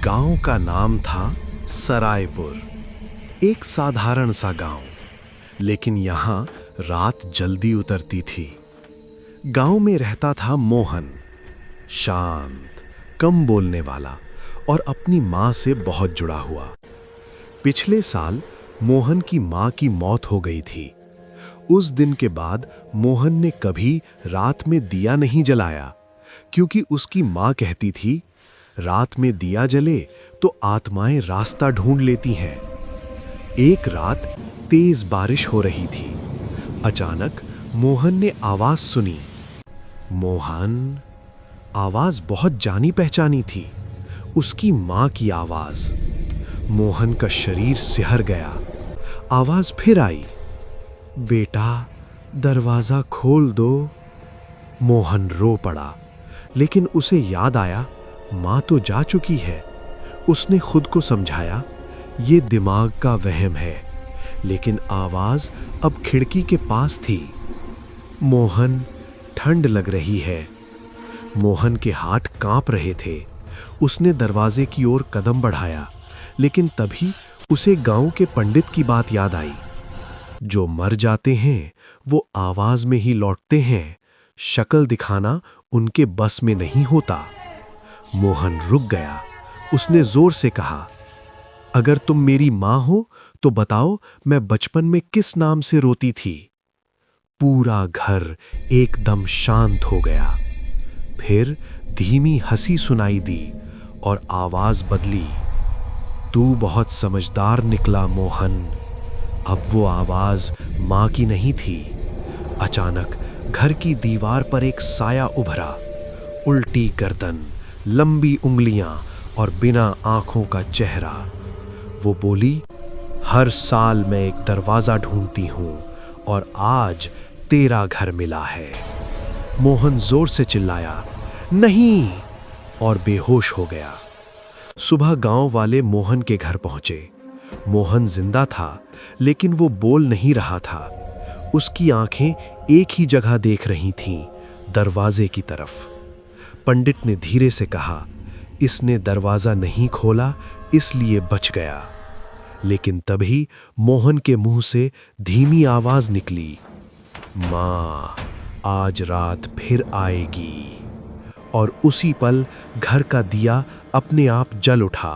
गांव का नाम था सरायपुर। एक साधारण सा गांव, लेकिन यहाँ रात जल्दी उतरती थी। गांव में रहता था मोहन, शांत, कम बोलने वाला और अपनी माँ से बहुत जुड़ा हुआ। पिछले साल मोहन की माँ की मौत हो गई थी। उस दिन के बाद मोहन ने कभी रात में दिया नहीं जलाया, क्योंकि उसकी माँ कहती थी, रात में दिया जले तो आत्माएं रास्ता ढूंढ लेती हैं। एक रात तेज बारिश हो रही थी। अचानक मोहन ने आवाज सुनी। मोहन। आवाज बहुत जानी पहचानी थी, उसकी माँ की आवाज। मोहन का शरीर सिहर गया। आवाज फिर आई, बेटा दरवाजा खोल दो। मोहन रो पड़ा, लेकिन उसे याद आया, माँ तो जा चुकी है। उसने खुद को समझाया, ये दिमाग का वहम है, लेकिन आवाज अब खिड़की के पास थी। मोहन, ठंड लग रही है। मोहन के हाथ कांप रहे थे। उसने दरवाजे की ओर कदम बढ़ाया, लेकिन तभी उसे गांव के पंडित की बात याद आई। जो मर जाते हैं वो आवाज में ही लौटते हैं, शक्ल दिखाना उनके बस में नहीं होता। मोहन रुक गया। उसने जोर से कहा, अगर तुम मेरी मां हो तो बताओ, मैं बचपन में किस नाम से रोती थी। पूरा घर एकदम शांत हो गया। फिर धीमी हंसी सुनाई दी और आवाज बदली, तू बहुत समझदार निकला मोहन। अब वो आवाज मां की नहीं थी। अचानक घर की दीवार पर एक साया उभरा, उल्टी गर्दन, लंबी उंगलियां और बिना आंखों का चेहरा। वो बोली, हर साल मैं एक दरवाजा ढूंढती हूं और आज तेरा घर मिला है। मोहन जोर से चिल्लाया, नहीं, और बेहोश हो गया। सुबह गांव वाले मोहन के घर पहुंचे। मोहन जिंदा था, लेकिन वो बोल नहीं रहा था। उसकी आंखें एक ही जगह देख रही थीं, दरवाजे की तरफ। पंडित ने धीरे से कहा, इसने दरवाजा नहीं खोला इसलिए बच गया। लेकिन तभी मोहन के मुंह से धीमी आवाज निकली, मां आज रात फिर आएगी। और उसी पल घर का दिया अपने आप जल उठा।